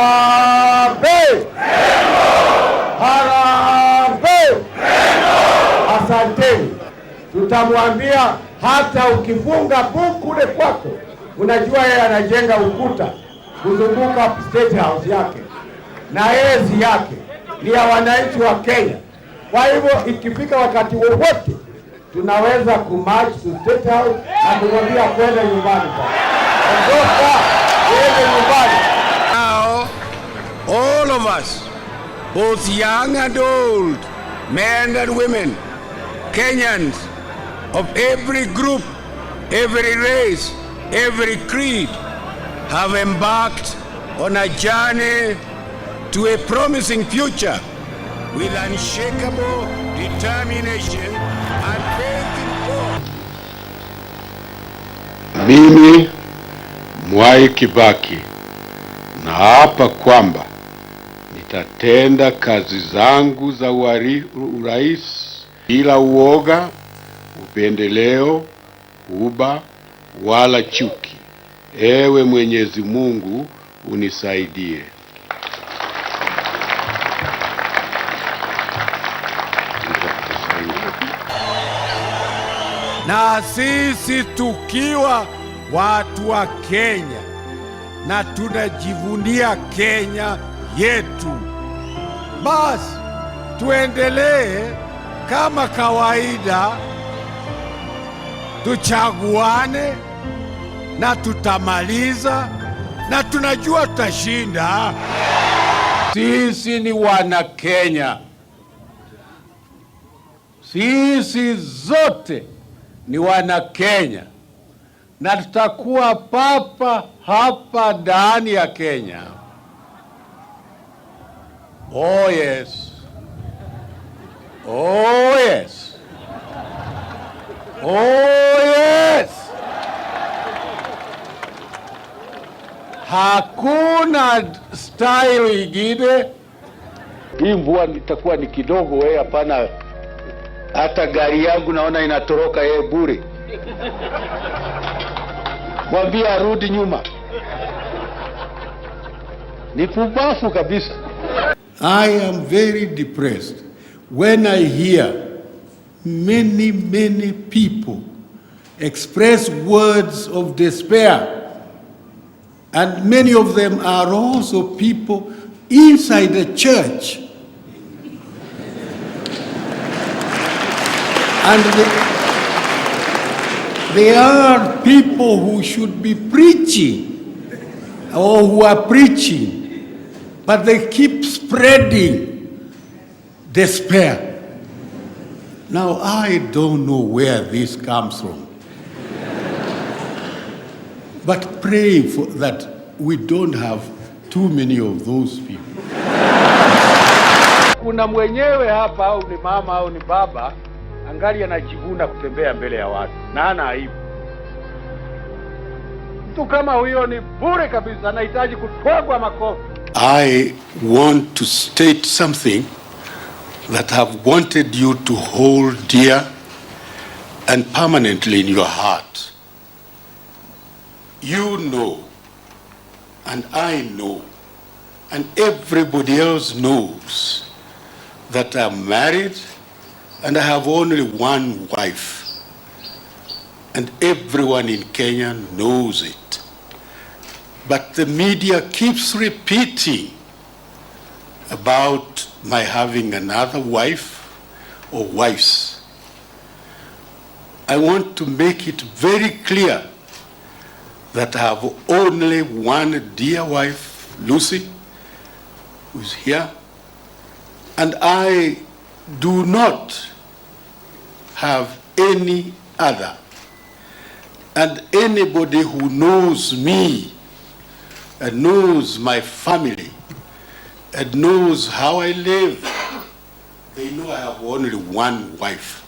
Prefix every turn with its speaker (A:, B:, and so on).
A: Harambee! Harambee! Asanteni. Tutamwambia hata ukifunga buku kule kwako, unajua yeye anajenga ukuta kuzunguka State House yake, na ezi yake ni ya wananchi wa Kenya. Kwa hivyo ikifika wakati wowote tunaweza kumarch to State House na kumwambia kwenda nyumbani sasa. Ondoka, kwenda nyumbani.
B: Now, all of us, both young and old, men and women, Kenyans of every group, every race, every creed, have embarked on a journey to a promising future with unshakable determination and faith in God.
C: Mimi Mwai Kibaki naapa kwamba nitatenda kazi zangu za urais bila uoga, upendeleo, huba wala chuki. Ewe Mwenyezi Mungu unisaidie.
B: Na sisi tukiwa watu wa Kenya na tunajivunia Kenya yetu, basi tuendelee kama kawaida, tuchaguane na tutamaliza, na tunajua tutashinda.
A: Sisi ni wana Kenya. Sisi zote ni wana Kenya, na tutakuwa papa hapa ndani ya Kenya. Oh yes. Oh yes. Oh yes. Hakuna style ingine. Hii mvua itakuwa ni kidogo, wewe hapana. Hata gari yangu naona inatoroka yeye bure. Mwambie arudi nyuma. Ni pumbafu kabisa. I am very depressed when I hear many people express words of despair, and many of them are also people inside the church. And they are people who should be preaching or who are preaching, but they keep spreading despair. Now, I don't know where this comes from, but pray for that we don't have too many of those people. Kuna mwenyewe hapa, au ni mama au ni baba, angali anajivuna kutembea mbele ya watu na hana aibu. Mtu kama huyo ni bure kabisa, anahitaji kutwagwa makofi. I want to state something that I've wanted you to hold dear and permanently in your heart. You know, and I know, and everybody else knows that I'm married and I have only one wife, and everyone in Kenya knows it. But the media keeps repeating about my having another wife or wives. I want to make it very clear that I have only one dear wife, Lucy, who's here, and I do not have any other. And anybody who knows me and knows my family and knows how I live, they know I have only one wife.